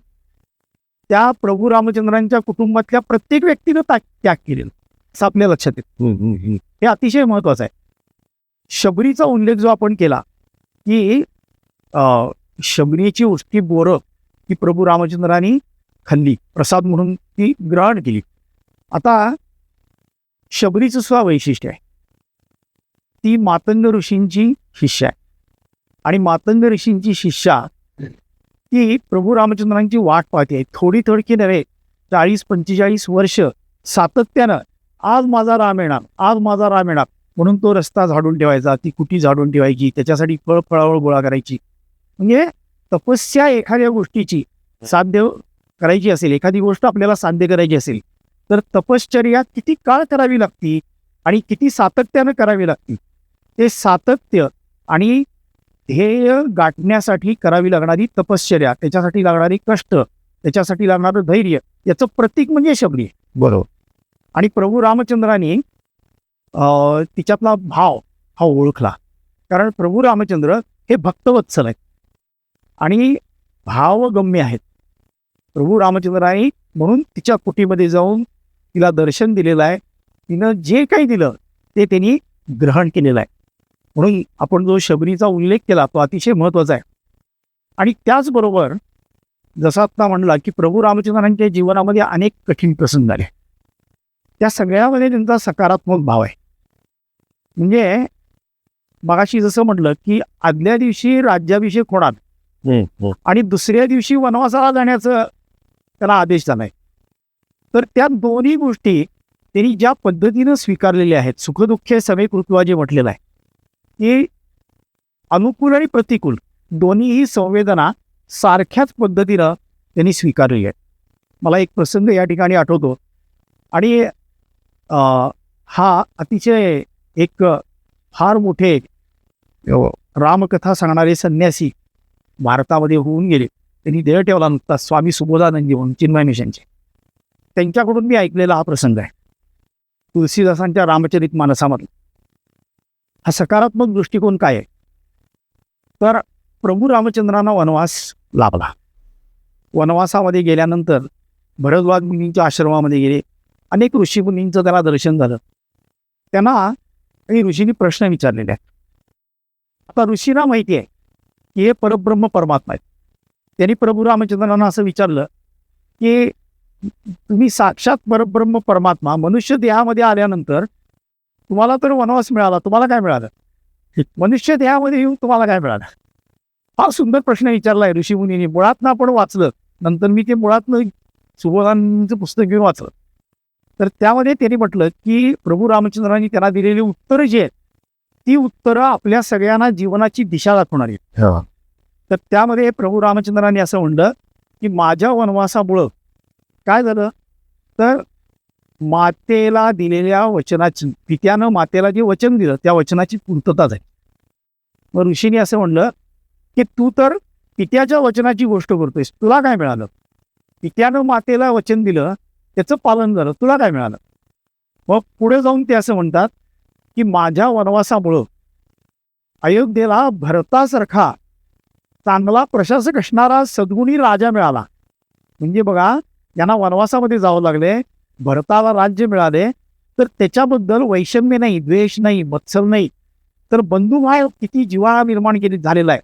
[SPEAKER 2] त्या प्रभू रामचंद्रांच्या कुटुंबातल्या प्रत्येक व्यक्तीनं त्याग केलेला असं आपल्या लक्षात येतं. हे अतिशय महत्त्वाचं आहे. शबरीचा उल्लेख जो आपण केला की शबरीची उष्टी बोरं ही प्रभू रामचंद्रांनी खाल्ली, प्रसाद म्हणून ती ग्रहण केली. आता शबरीचं सुद्धा वैशिष्ट्य आहे, ती मातंग ऋषींची शिष्या आहे. आणि मातंग ऋषींची शिष्या ती प्रभू रामचंद्रांची वाट पाहते. थोडी थोडकी नव्हे, 40-45 वर्ष सातत्यानं आज माझा राम येणार, आज माझा राम येणार म्हणून तो रस्ता झाडून ठेवायचा, ती कुटी झाडून ठेवायची, त्याच्यासाठी फळावळ गोळा करायची. म्हणजे तपस्या एखाद्या गोष्टीची साध्य करायची असेल, एखादी गोष्ट आपल्याला साध्य करायची असेल तर तपश्चर्या किती काळ करावी लागती आणि किती सातत्यानं करावी लागती. ते सातत्य आणि ध्येय गाठण्यासाठी करावी लागणारी तपश्चर्या, त्याच्यासाठी लागणारी कष्ट, त्याच्यासाठी लागणारं धैर्य याचं प्रतीक म्हणजे शबरी आहे.
[SPEAKER 1] बरोबर.
[SPEAKER 2] आणि प्रभू रामचंद्रांनी तिच्यातला भाव हा ओळखला कारण प्रभू रामचंद्र हे भक्तवत्सल आहेत आणि भावगम्य आहेत. प्रभू रामचंद्रांनी म्हणून तिच्या कुटीमध्ये जाऊन तिला दर्शन दिलेलं आहे. तिनं जे काही दिलं ते त्यांनी ग्रहण केलेलं आहे. म्हणून आपण जो शबरीचा उल्लेख केला तो अतिशय महत्त्वाचा आहे. आणि त्याचबरोबर जसं आत्ता म्हणला की प्रभू रामचंद्रांच्या जीवनामध्ये अनेक कठीण प्रसंग आले. त्या सगळ्यामध्ये त्यांचा सकारात्मक भाव आहे. म्हणजे मगाशी जसं म्हटलं की आदल्या दिवशी राज्याभिषेक होणार आणि दुसऱ्या दिवशी वनवासाला जाण्याचं त्याला आदेश झाला आहे. तर त्या दोन्ही गोष्टी त्यांनी ज्या पद्धतीनं स्वीकारलेल्या आहेत, सुखदुःखे समे कृत्वा जे म्हटलेलं आहे, की अनुकूल आणि प्रतिकूल दोन्हीही संवेदना सारख्याच पद्धतीनं त्यांनी स्वीकारलेली आहेत. मला एक प्रसंग या ठिकाणी आठवतो आणि हा अतिशय एक फार मोठे रामकथा सांगणारे संन्यासी भारतामध्ये होऊन गेले. त्यांनी देह ठेवला नुकता स्वामी सुबोधानंदजी म्हणून चिन्मय मिशनचे. त्यांच्याकडून मी ऐकलेला हा प्रसंग आहे तुलसीदासांच्या रामचरित मानसामध्ये. हा सकारात्मक दृष्टिकोन काय आहे तर प्रभू रामचंद्रांना वनवास लाभला. वनवासामध्ये गेल्यानंतर भरद्वाज मुनींच्या आश्रमामध्ये गेले. अनेक ऋषीमुनींचं त्याला दर्शन झालं. त्यांना काही ऋषींनी प्रश्न विचारलेले आहेत. आता ऋषींना माहिती आहे की हे परब्रह्म परमात्मा आहेत. त्यांनी प्रभू रामचंद्रांना असं विचारलं की तुम्ही साक्षात परब्रह्म परमात्मा मनुष्य देहामध्ये आल्यानंतर तुम्हाला तर वनवास मिळाला, तुम्हाला काय मिळालं? मनुष्य देहामध्ये येऊन तुम्हाला काय मिळालं? हा सुंदर प्रश्न विचारला आहे ऋषीमुनींनी. मुळातनं आपण वाचलं, नंतर मी ते मुळातनं सुबोधानंदचं पुस्तक घेऊन वाचलं. तर त्यामध्ये त्यांनी म्हटलं की प्रभू रामचंद्रांनी त्यांना दिलेली उत्तरं जी आहेत ती उत्तरं आपल्या सगळ्यांना जीवनाची दिशा दाखवणारी आहेत. तर त्यामध्ये प्रभू रामचंद्रांनी असं म्हणलं की माझ्या वनवासामुळं काय झालं तर मातेला दिलेल्या वचनाची, पित्यानं मातेला जे वचन दिलं त्या वचनाची पूर्तता झाली. मग ऋषीने असं म्हणलं की तू तर पित्याच्या वचनाची गोष्ट करतोयस, तुला काय मिळालं? पित्यानं मातेला वचन दिलं, त्याचं पालन झालं, तुला काय मिळालं? मग पुढे जाऊन ते असं म्हणतात की माझ्या वनवासामुळं अयोध्येला भरतासारखा चांगला प्रशासक असणारा सद्गुणी राजा मिळाला. म्हणजे बघा, यांना वनवासामध्ये जावं लागले, भरताला राज्य मिळाले, तर त्याच्याबद्दल वैषम्य नाही, द्वेष नाही, मत्सर नाही, तर बंधुभाव किती जिव्हाळा निर्माण केली झालेला आहे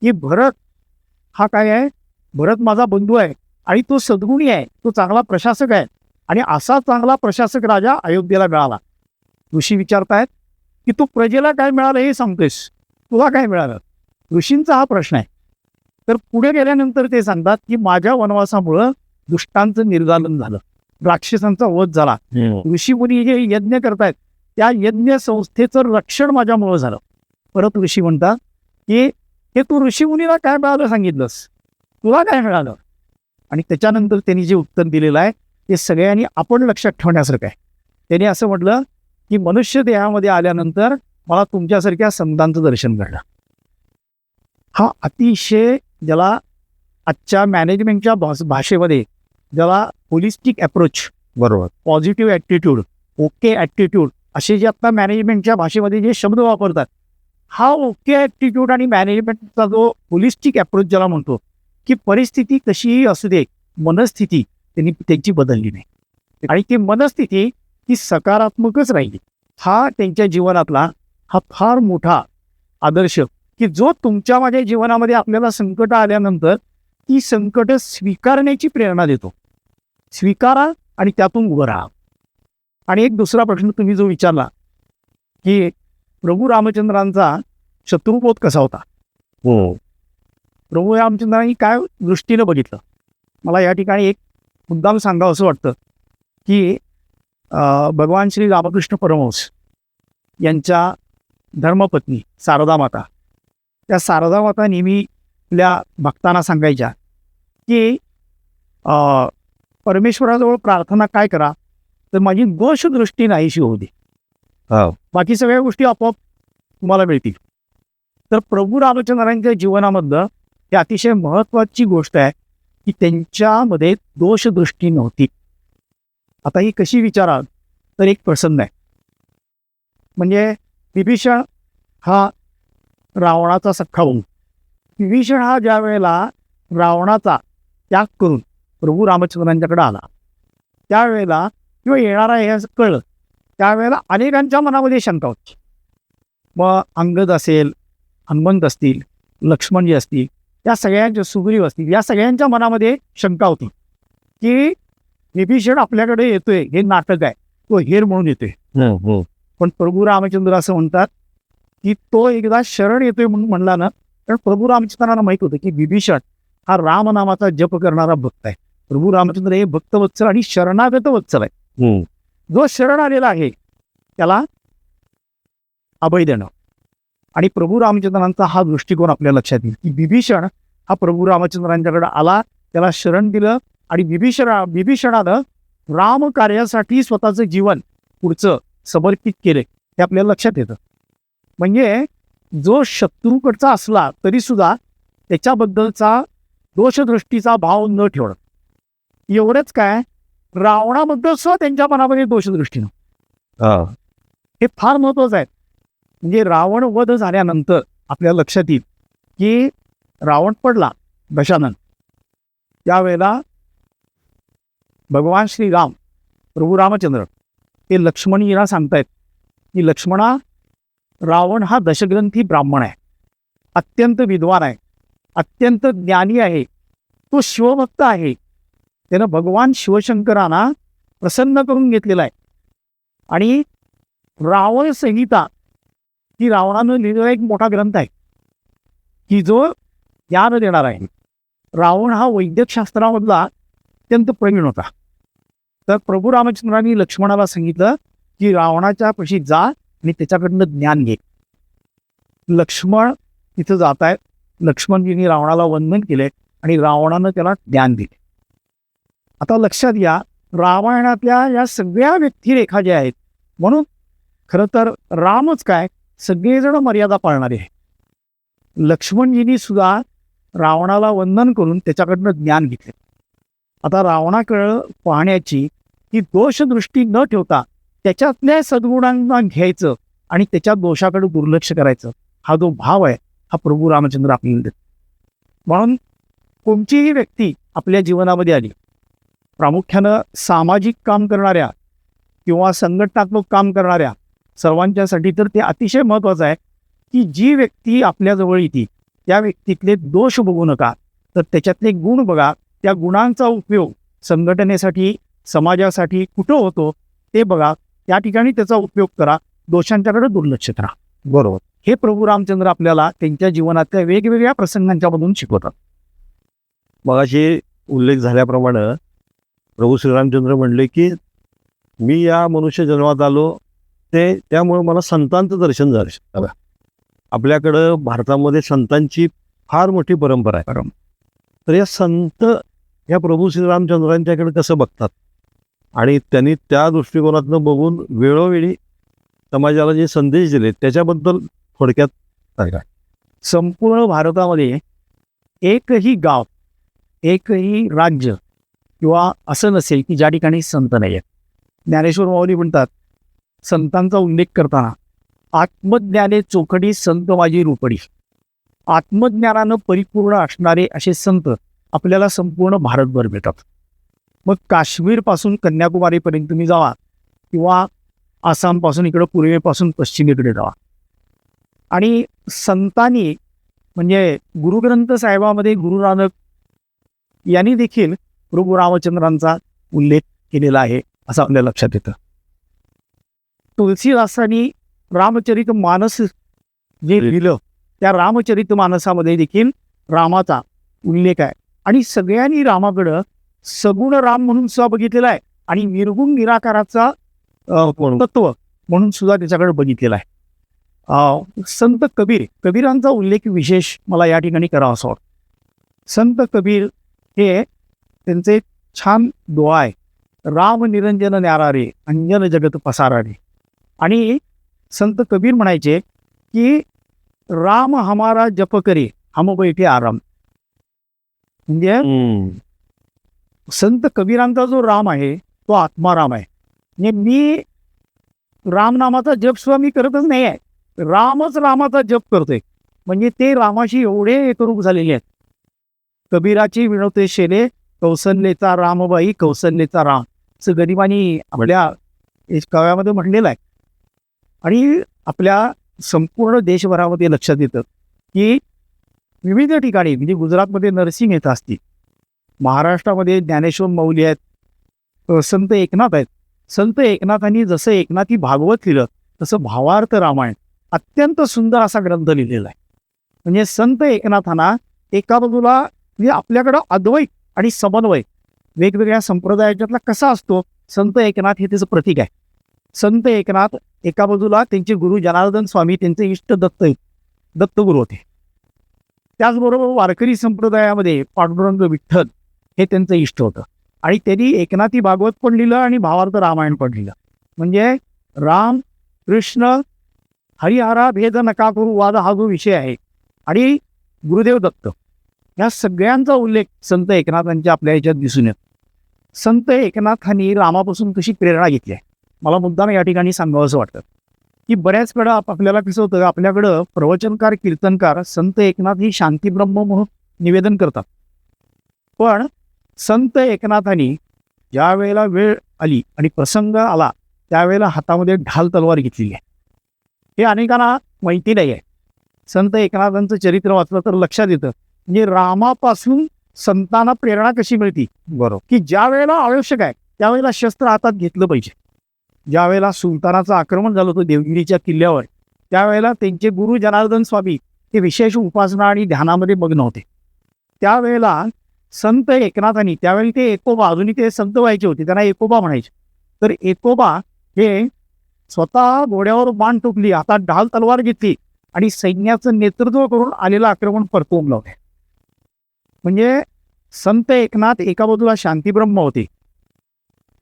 [SPEAKER 2] की भरत हा काय आहे, भरत माझा बंधू आहे आणि तो सद्गुणी आहे, तो चांगला प्रशासक आहे आणि असा चांगला प्रशासक राजा अयोध्येला मिळाला. ऋषी विचारतायत की तू प्रजेला काय मिळालं हे सांगतोयस, तुला काय मिळालं? ऋषींचा हा प्रश्न आहे. तर पुढे गेल्यानंतर ते सांगतात की माझ्या वनवासामुळं दुष्टांचं निर्दालन झालं, राक्षसांचा वध झाला. ऋषीमुनी जे यज्ञ करतायत त्या यज्ञ संस्थेचं रक्षण माझ्यामुळं झालं. परत ऋषी म्हणतात की हे तू ऋषीमुनीला काय मिळालं सांगितलंस, तुला काय मिळालं? आणि त्याच्यानंतर त्यांनी जे उत्तर दिलेलं आहे ते सगळ्यांनी आपण लक्षात ठेवण्यासारखं आहे. त्यांनी असं म्हटलं की मनुष्य देहामध्ये आल्यानंतर मला तुमच्यासारख्या संतांचं दर्शन घडलं. हा अतिशय ज्याला आजच्या मॅनेजमेंटच्या भाषेमध्ये ज्याला होलिस्टिक अप्रोच,
[SPEAKER 1] बरोबर,
[SPEAKER 2] पॉझिटिव्ह ॲटिट्यूड, ओके ॲटिट्यूड असे जे आता मॅनेजमेंटच्या भाषेमध्ये जे शब्द वापरतात, हा ओके ॲटिट्यूड आणि मॅनेजमेंटचा जो होलिस्टिक अप्रोच ज्याला म्हणतो की परिस्थिती कशीही असू दे, मनस्थिती त्यांनी त्यांची बदलली नाही आणि ती मनस्थिती ही सकारात्मकच राहिली. हा त्यांच्या जीवनातला हा फार मोठा आदर्श की जो तुमच्या माझ्या जीवनामध्ये आपल्याला संकट आल्यानंतर ती संकट स्वीकारण्याची प्रेरणा देतो. स्वीकारा आणि त्यातून उभं राहा. आणि एक दुसरा प्रश्न तुम्ही जो विचारला की प्रभू रामचंद्रांचा शत्रुपोत कसा होता, प्रभू रामचंद्रांनी काय दृष्टीनं बघितलं, मला या ठिकाणी एक मुद्दाम सांगावं असं वाटतं की भगवान श्री रामकृष्ण परमहंस यांच्या धर्मपत्नी शारदा माता, त्या शारदा माता नेहमी आपल्या भक्तांना सांगायच्या की परमेश्वराजवळ प्रार्थना काय करा तर माझी दोषदृष्टी नाहीशी होऊ दे, बाकी सगळ्या गोष्टी आपोआप तुम्हाला मिळतील. तर प्रभू रामचंद्रांच्या जीवनामधलं ही अतिशय महत्त्वाची गोष्ट आहे की त्यांच्यामध्ये दोषदृष्टी नव्हती. आता ही कशी विचाराल तर एक प्रसंग आहे. म्हणजे विभीषण हा रावणाचा सख्खा भाऊ. विभीषण हा ज्या वेळेला रावणाचा त्याग करून प्रभू रामचंद्रांच्याकडे आला, त्यावेळेला किंवा येणारा हे असं कळलं, त्यावेळेला अनेकांच्या मनामध्ये शंका होती. मग अंगद असेल, हनुमंत असतील, लक्ष्मणजी असतील, या सगळ्यांच्या, सुग्रीव असतील, या सगळ्यांच्या मनामध्ये शंका होती की विभीषण आपल्याकडे येतोय हे नाटक आहे, तो हेर म्हणून येतोय. पण प्रभू रामचंद्र असं म्हणतात की तो एकदा शरण येतोय म्हणून म्हणला ना, कारण प्रभू रामचंद्रांना माहित होतं की विभीषण हा रामनामाचा जप करणारा भक्त आहे. प्रभू रामचंद्र हे भक्तवत्सल आणि शरणागत वत्सल आहे. जो शरण आलेला आहे त्याला अभय देणं. आणि प्रभू रामचंद्रांचा हा दृष्टिकोन आपल्या लक्षात येईल की विभीषण हा प्रभू रामचंद्रांच्याकडे आला, त्याला शरण दिलं आणि विभीषणानं राम कार्यासाठी स्वतःचं जीवन पुढचं समर्पित केले, हे आपल्याला लक्षात येतं. म्हणजे जो शत्रूकडचा असला तरी सुद्धा त्याच्याबद्दलचा दोषदृष्टीचा भाव न ठेवणं. एवढंच काय, रावणाबद्दल सुद्धा त्यांच्या मनामध्ये दोषदृष्टी नव्हती. हे फार महत्वाचं आहे. म्हणजे रावण वध झाल्यानंतर आपल्याला लक्षात येईल की रावण पडला दशानन, त्यावेळेला भगवान श्रीराम, प्रभू रामचंद्र हे लक्ष्मणजीला सांगतायत की लक्ष्मणा, रावण हा दशग्रंथी ब्राह्मण आहे, अत्यंत विद्वान आहे, अत्यंत ज्ञानी आहे, तो शिवभक्त आहे. त्यानं भगवान शिवशंकरांना प्रसन्न करून घेतलेला आहे. आणि रावण संहिता ही रावणानं लिहिलेला एक मोठा ग्रंथ आहे की जो ज्ञान देणार आहे. रावण हा वैद्यकशास्त्रामधला अत्यंत प्रवीण होता. तर प्रभू रामचंद्रांनी लक्ष्मणाला सांगितलं की रावणाच्या पाशी जा आणि त्याच्याकडनं ज्ञान घे. लक्ष्मण तिथं जात आहेत. लक्ष्मणजींनी रावणाला वंदन केले आणि रावणानं त्याला ज्ञान दिले. आता लक्षात घ्या, रामायणातल्या या सगळ्या व्यक्तिरेखा ज्या आहेत, म्हणून खरं तर रामच काय, सगळेजण मर्यादा पाळणारे आहे. लक्ष्मणजींनी सुद्धा रावणाला वंदन करून त्याच्याकडनं ज्ञान घेतले. आता रावणाकडं पाहण्याची ही दोषदृष्टी न ठेवता त्याच्यातल्या सद्गुणांना घ्यायचं आणि त्याच्या दोषाकडे दुर्लक्ष करायचं, हा जो भाव आहे हा प्रभू रामचंद्र आपल्याला देतात. म्हणून कोणतीही व्यक्ती आपल्या जीवनामध्ये आली, प्रामुख्यानं सामाजिक काम करणाऱ्या किंवा संघटनात्मक काम करणाऱ्या सर्वांच्यासाठी तर ते अतिशय महत्त्वाचं आहे की जी व्यक्ती आपल्याजवळ येते त्या व्यक्तीतले दोष बघू नका, तर त्याच्यातले गुण बघा. त्या गुणांचा उपयोग संघटनेसाठी, समाजासाठी कुठं होतो ते बघा, त्या ठिकाणी त्याचा उपयोग करा, दोषांच्याकडे दुर्लक्ष करा.
[SPEAKER 1] बरोबर.
[SPEAKER 2] हे प्रभू रामचंद्र आपल्याला त्यांच्या जीवनातल्या वेगवेगळ्या प्रसंगांच्यामधून शिकवतात.
[SPEAKER 1] मगाशी उल्लेख झाल्याप्रमाणे प्रभू श्रीरामचंद्र म्हणले की मी या मनुष्य जन्मात आलो ते त्यामुळे मला संतांचं दर्शन झालं. आपल्याकडं भारतामध्ये संतांची फार मोठी परंपरा आहे. तर या संत या प्रभू श्रीरामचंद्रांच्याकडे कसं बघतात आणि त्यांनी त्या दृष्टिकोनातनं बघून वेळोवेळी समाजाला जे संदेश दिले त्याच्याबद्दल थोडक्यात सांगा.
[SPEAKER 2] संपूर्ण भारतामध्ये एकही गाव, एकही राज्य किंवा असं नसेल की ज्या ठिकाणी संत नाही आहेत. ज्ञानेश्वर माऊली म्हणतात, संतांचा उल्लेख करताना, आत्मज्ञाने चोखडी संत माझी रूपडी. आत्मज्ञानानं परिपूर्ण असणारे असे संत आपल्याला संपूर्ण भारतभर भेटतात. मग काश्मीरपासून कन्याकुमारीपर्यंत तुम्ही जावा किंवा आसामपासून इकडं पूर्वेपासून पश्चिमेकडे जावा, आणि संतांनी म्हणजे गुरुग्रंथ साहेबामध्ये गुरु नानक यांनी देखील प्रभू रामचंद्रांचा उल्लेख केलेला आहे असं आपल्या लक्षात येतं. तुलसीदासांनी रामचरित मानस जे लिहिलं त्या रामचरित मानसामध्ये देखील रामाचा उल्लेख आहे. आणि सगळ्यांनी रामाकडं सगुण राम म्हणून सुद्धा बघितलेला आहे आणि निर्गुण निराकाराचा तत्व म्हणून सुद्धा त्याच्याकडे बघितलेला आहे. संत कबीरांचा उल्लेख विशेष मला या ठिकाणी करावा असं वाटतं. संत कबीर हे त्यांचे छान दुआ आहे, राम निरंजन न्यारारे अंजन जगत पसारारे. आणि संत कबीर म्हणायचे की राम हमारा जप करे हम बैठे आराम. म्हणजे संत कबीरांचा जो राम आहे तो आत्माराम आहे. म्हणजे मी रामनामाचा जप सुद्धा मी करतच नाही आहे, रामच रामाचा जप करतोय. म्हणजे ते रामाशी एवढे एकरूप झालेले आहेत. कबीराची विनवते शेले, कौसल्याचा रामबाई कौसल्याचा राम, असं गरिबांनी आपल्या कव्यामध्ये म्हणलेलं आहे. आणि आपल्या संपूर्ण देशभरामध्ये लक्षात येतं की विविध ठिकाणी, म्हणजे गुजरातमध्ये नरसिंह मेहता असतील, महाराष्ट्रामध्ये ज्ञानेश्वर माऊली आहेत, संत एकनाथ आहेत. संत एकनाथांनी जसं एकनाथी भागवत लिहिलं तसं भावार्थ रामायण अत्यंत सुंदर असा ग्रंथ लिहिलेला आहे. म्हणजे संत एकनाथांना एका बाजूला म्हणजे आपल्याकडं अद्वैत आणि समन्वय वेगवेगळ्या संप्रदायाच्यातला कसा असतो, संत एकनाथ हे त्याचं प्रतीक आहे. संत एकनाथ एका बाजूला त्यांचे गुरु जनार्दन स्वामी, त्यांचे इष्ट दत्तगुरू होते. त्याचबरोबर वारकरी संप्रदायामध्ये पांडुरंग विठ्ठल हे त्यांचं इष्ट होतं. आणि त्यांनी एकनाथी भागवत पण लिहिलं आणि भावार्थ रामायण पण लिहिलं. म्हणजे राम कृष्ण हरिहरा भेद नका करू वाद हा जो विषय आहे, आणि गुरुदेव दत्त या सगळ्यांचा उल्लेख संत एकनाथांच्या आपल्या ह्याच्यात दिसून येतो. संत एकनाथांनी रामापासून कशी प्रेरणा घेतली आहे, मला मुद्दाम या ठिकाणी सांगावं असं वाटतं की बऱ्याच वेळा आपल्याला कसं होतं, आपल्याकडं प्रवचनकार कीर्तनकार संत एकनाथ ही शांतीब्रह्म म्हणून निवेदन करतात. पण संत एकनाथांनी ज्या वेळेला वेळ आली आणि प्रसंग आला त्यावेळेला हातामध्ये ढाल तलवार घेतलेली आहे. हे अनेकांना माहिती नाही आहे. संत एकनाथांचं चरित्र वाचलं तर लक्षात येतं, म्हणजे रामापासून संतांना प्रेरणा कशी मिळते.
[SPEAKER 1] बरोबर.
[SPEAKER 2] की ज्या वेळेला आवश्यक आहे त्यावेळेला शस्त्र हातात घेतलं पाहिजे. ज्या वेळेला सुलतानाचं आक्रमण झालं होतं देवगिरीच्या किल्ल्यावर, त्यावेळेला त्यांचे गुरु जनार्दन स्वामी हे विशेष उपासना आणि ध्यानामध्ये मग्न होते. त्यावेळेला संत एकनाथांनी, त्यावेळी ते एकोबा, अजूनही ते संत व्हायचे होते, त्यांना एकोबा म्हणायचे, तर एकोबा हे स्वतः घोड्यावर बाण टोकली, हातात ढाल तलवार घेतली आणि सैन्याचं नेतृत्व करून आलेलं आक्रमण परतवून लावले. म्हणजे संत एकनाथ एका बाजूला शांतीब्रह्म होते,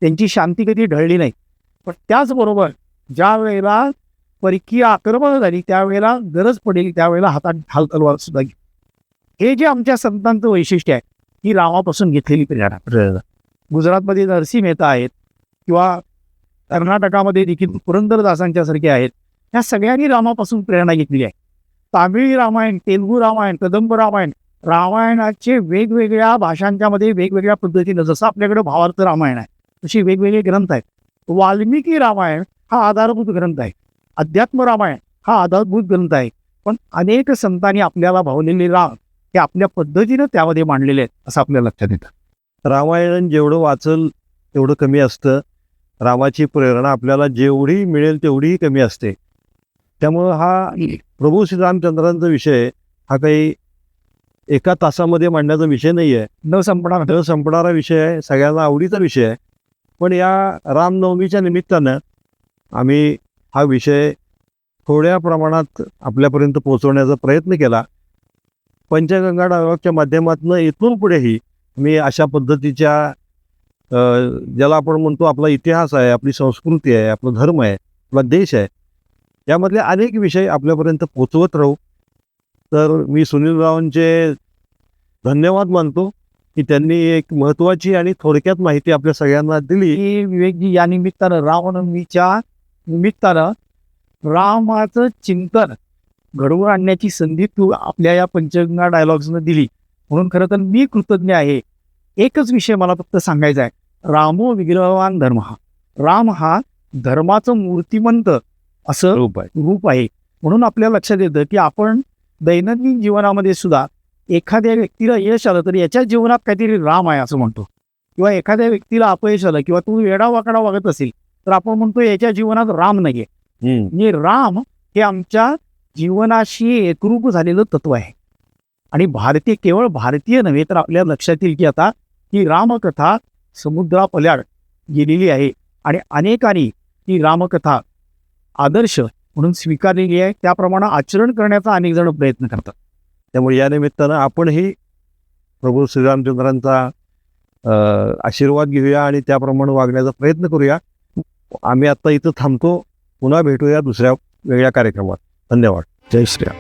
[SPEAKER 2] त्यांची शांती कधी ढळली नाही. पण त्याचबरोबर ज्या वेळेला परकीय आक्रमण झाली त्यावेळेला गरज पडेल त्यावेळेला हातात ढाल तलवार सुद्धा घे. हे जे आमच्या संतांचं वैशिष्ट्य आहे, ही रामापासून घेतलेली प्रेरणा. गुजरातमध्ये नरसिंह मेहता आहेत, किंवा कर्नाटकामध्ये देखील पुरंदरदासांच्या सारखे आहेत. ह्या सगळ्यांनी रामापासून प्रेरणा घेतलेली आहे. तामिळी रामायण, तेलुगू रामायण, कदंब रामायण, रामायणाचे वेगवेगळ्या भाषांच्यामध्ये वेगवेगळ्या पद्धतीनं, जसं आपल्याकडे भावार्थ रामायण आहे तशी वेगवेगळे ग्रंथ आहेत. वाल्मिकी रामायण हा आधारभूत ग्रंथ आहे, अध्यात्म रामायण हा आधारभूत ग्रंथ आहे. पण अनेक संतांनी आपल्याला भावलेले राम हे आपल्या पद्धतीनं त्यामध्ये मांडलेले आहेत असं आपल्याला लक्षात येतं.
[SPEAKER 1] रामायण जेवढं वाचल तेवढं कमी असतं. रामाची प्रेरणा आपल्याला जेवढी मिळेल तेवढीही कमी असते. त्यामुळं हा प्रभू श्रीरामचंद्रांचा विषय हा काही एका तासामध्ये मांडण्याचा विषय नाही आहे,
[SPEAKER 2] न
[SPEAKER 1] संपणारा विषय आहे, सगळ्यांना आवडीचा विषय आहे. पण या रामनवमीच्या निमित्तानं आम्ही हा विषय थोड्या प्रमाणात आपल्यापर्यंत पोहोचवण्याचा प्रयत्न केला. पंचगंगा डायलॉगच्या माध्यमातून इथून पुढेही मी अशा पद्धतीच्या ज्याला आपण म्हणतो आपला इतिहास आहे, आपली संस्कृती आहे, आपला धर्म आहे, आपला देश आहे, यामधले अनेक विषय आपल्यापर्यंत पोचवत राहू. तर मी सुनील रावांचे धन्यवाद मानतो की त्यांनी एक महत्त्वाची आणि थोडक्यात माहिती आपल्या सगळ्यांना दिली.
[SPEAKER 2] विवेकजी, या निमित्तानं रामनवमीच्या निमित्तानं रामाचं चिंतन घडवून आणण्याची संधी तू आपल्या या पंचगंगा डायलॉग्सनं दिली, म्हणून खरं तर मी कृतज्ञ आहे. एकच विषय मला फक्त सांगायचा आहे, रामो विग्रहवान धर्म. राम हा धर्माचं मूर्तिमंत असं रूप आहे. म्हणून आपल्या लक्षात येतं की आपण दैनंदिन जीवनामध्ये सुद्धा एखाद्या व्यक्तीला यश आलं तर याच्या जीवनात काहीतरी राम आहे असं म्हणतो, किंवा एखाद्या व्यक्तीला अपयश आलं किंवा तू वेडावाकडा वागत असेल तर आपण म्हणतो याच्या जीवनात राम नाहीये. म्हणजे राम हे आमच्या जीवनाशी एकरूप झालेलं तत्व आहे. आणि भारतीय, केवळ भारतीय नव्हे तर आपल्या लक्षात येईल की आता ही रामकथा समुद्रापल्याड गेलेली आहे आणि अनेकांनी ही रामकथा आदर्श म्हणून स्वीकारलेली आहे. त्याप्रमाणे आचरण करण्याचा अनेक जण प्रयत्न करतात.
[SPEAKER 1] त्यामुळे या निमित्तानं आपणही प्रभू श्रीरामचंद्रांचा आशीर्वाद घेऊया आणि त्याप्रमाणे वागण्याचा प्रयत्न करूया. आम्ही आत्ता इथं थांबतो. पुन्हा भेटूया दुसऱ्या वेगळ्या कार्यक्रमात. धन्यवाद. जय श्रीराम.